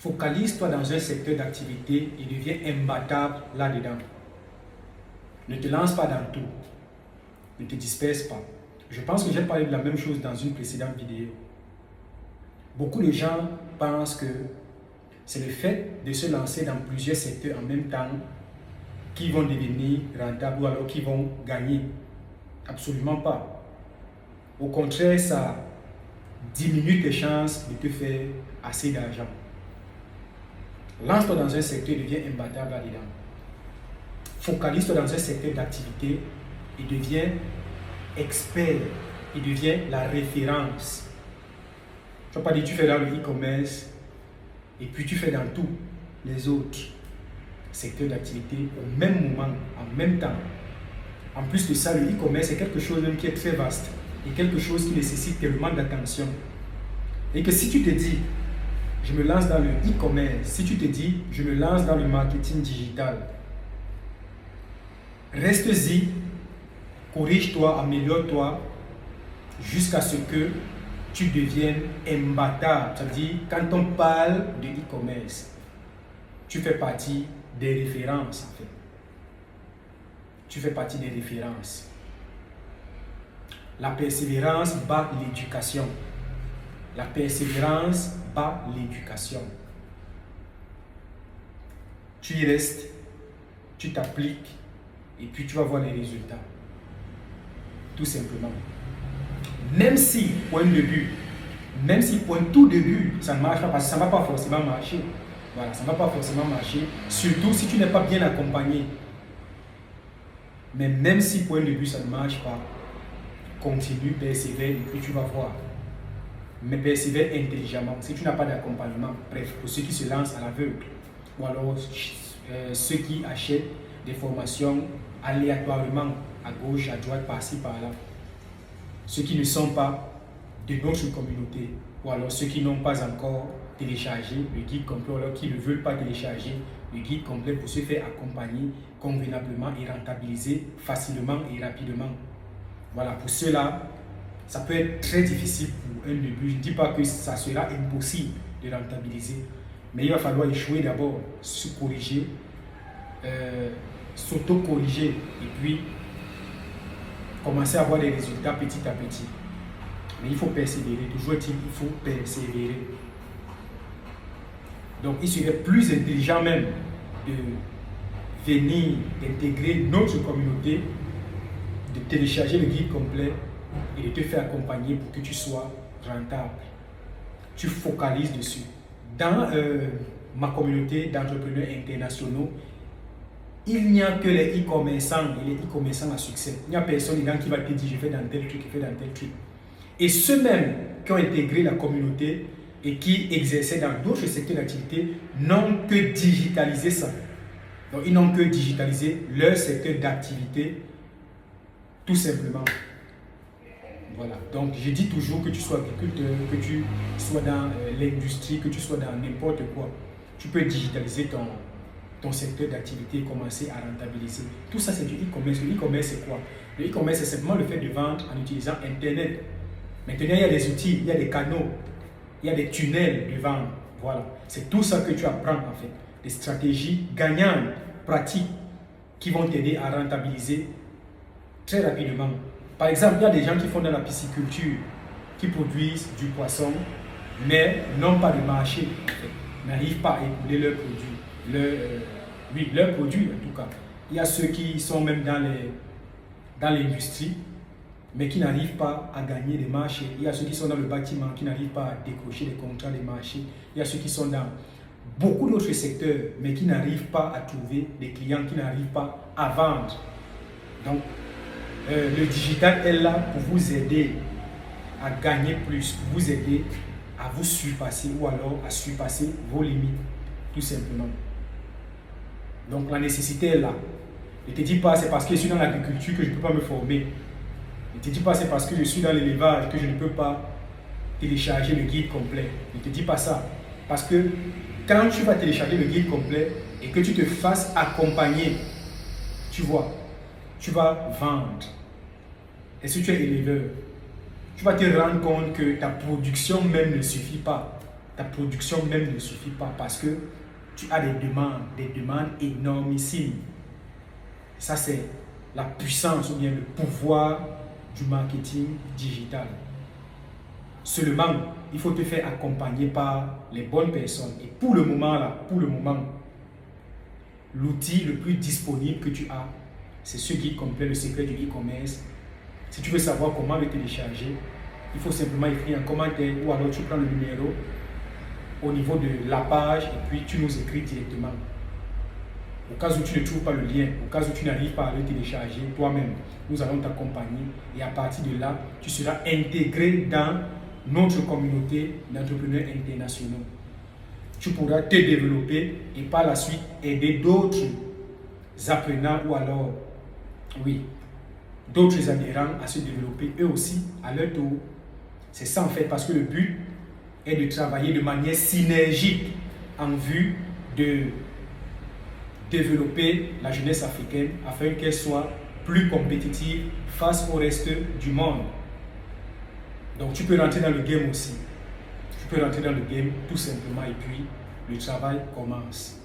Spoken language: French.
Focalise-toi dans un secteur d'activité et deviens imbattable là-dedans. Ne te lance pas dans tout. Ne te disperse pas. Je pense que j'ai parlé de la même chose dans une précédente vidéo. Beaucoup de gens pensent que c'est le fait de se lancer dans plusieurs secteurs en même temps qui vont devenir rentables ou alors qui vont gagner. Absolument pas. Au contraire, ça diminue tes chances de te faire assez d'argent. Lance-toi dans un secteur et deviens imbattable là-dedans. Focalise-toi dans un secteur d'activité et deviens expert et deviens la référence. Tu vas pas dire tu fais dans le e-commerce et puis tu fais dans tous les autres secteurs d'activité au même moment, en même temps. En plus de ça, le e-commerce est quelque chose même qui est très vaste et quelque chose qui nécessite tellement d'attention. Et que si tu te dis, je me lance dans le e-commerce, si tu te dis, je me lance dans le marketing digital, reste-y, corrige-toi, améliore-toi jusqu'à ce que tu deviennes imbattable. C'est-à-dire, quand on parle de e-commerce, tu fais partie des références en fait. Tu fais partie des références. La persévérance bat l'éducation. La persévérance bat l'éducation. Tu y restes, tu t'appliques et puis tu vas voir les résultats. Tout simplement. Même si, point de début, même si pour un tout début, ça ne marche pas, parce que ça ne va pas forcément marcher. Voilà, ça ne va pas forcément marcher, surtout si tu n'es pas bien accompagné. Mais même si pour un début, ça ne marche pas, continue, persévère et puis tu vas voir. Mais persévère intelligemment. Si tu n'as pas d'accompagnement, bref, pour ceux qui se lancent à l'aveugle, ou alors ceux qui achètent des formations aléatoirement, à gauche, à droite, par-ci, par-là, ceux qui ne sont pas de notre communauté, ou alors ceux qui n'ont pas encore téléchargé le guide complet, ou alors qui ne veulent pas télécharger le guide complet pour se faire accompagner convenablement et rentabiliser facilement et rapidement. Voilà, pour ceux-là, ça peut être très difficile pour un début. Je ne dis pas que ça sera impossible de rentabiliser, mais il va falloir échouer d'abord, se corriger, s'auto-corriger et puis commencer à avoir des résultats petit à petit. Mais il faut persévérer, toujours il faut persévérer. Donc il serait plus intelligent même de venir, d'intégrer notre communauté, de télécharger le guide complet et de te faire accompagner pour que tu sois rentable. Tu focalises dessus. Dans ma communauté d'entrepreneurs internationaux, il n'y a que les e-commerçants et les e-commerçants à succès. Il n'y a personne dedans qui va te dire je fais dans tel truc, je fais dans tel truc. Et ceux-mêmes qui ont intégré la communauté et qui exerçaient dans d'autres secteurs d'activité n'ont que digitalisé ça. Donc ils n'ont que digitalisé leur secteur d'activité tout simplement. Voilà. Donc je dis toujours que tu sois agriculteur, que tu sois dans l'industrie, que tu sois dans n'importe quoi, tu peux digitaliser ton secteur d'activité et commencer à rentabiliser. Tout ça c'est du e-commerce. Le e-commerce c'est quoi? Le e-commerce c'est simplement le fait de vendre en utilisant Internet. Maintenant il y a des outils, il y a des canaux, il y a des tunnels de vente. Voilà. C'est tout ça que tu apprends en fait. Des stratégies gagnantes, pratiques, qui vont t'aider à rentabiliser très rapidement. Par exemple, il y a des gens qui font dans la pisciculture, qui produisent du poisson, mais n'ont pas de marché, en fait, n'arrivent pas à écouler leurs produits, leurs produits en tout cas. Il y a ceux qui sont même dans l'industrie, mais qui n'arrivent pas à gagner des marchés. Il y a ceux qui sont dans le bâtiment, qui n'arrivent pas à décrocher des contrats des marchés. Il y a ceux qui sont dans beaucoup d'autres secteurs, mais qui n'arrivent pas à trouver des clients, qui n'arrivent pas à vendre. Donc, le digital est là pour vous aider à gagner plus, pour vous aider à vous surpasser ou alors à surpasser vos limites, tout simplement. Donc la nécessité est là. Ne te dis pas c'est parce que je suis dans l'agriculture que je ne peux pas me former. Ne te dis pas c'est parce que je suis dans l'élevage que je ne peux pas télécharger le guide complet. Ne te dis pas ça. Parce que quand tu vas télécharger le guide complet et que tu te fasses accompagner, tu vois, tu vas vendre. Et si tu es éleveur, tu vas te rendre compte que ta production même ne suffit pas. ta production même ne suffit pas parce que tu as des demandes énormissimes. Ça, c'est la puissance ou bien le pouvoir du marketing digital. Seulement, il faut te faire accompagner par les bonnes personnes. Et pour le moment, l'outil le plus disponible que tu as, c'est ce guide complet, le secret du e-commerce. Si tu veux savoir comment le télécharger, il faut simplement écrire un commentaire ou alors tu prends le numéro au niveau de la page et puis tu nous écris directement. Au cas où tu ne trouves pas le lien, au cas où tu n'arrives pas à le télécharger toi-même, nous allons t'accompagner et à partir de là, tu seras intégré dans notre communauté d'entrepreneurs internationaux. Tu pourras te développer et par la suite aider d'autres apprenants ou alors, d'autres adhérents à se développer eux aussi à leur tour. C'est ça en fait, parce que le but est de travailler de manière synergique en vue de développer la jeunesse africaine afin qu'elle soit plus compétitive face au reste du monde. Donc tu peux rentrer dans le game aussi. Tu peux rentrer dans le game tout simplement et puis le travail commence.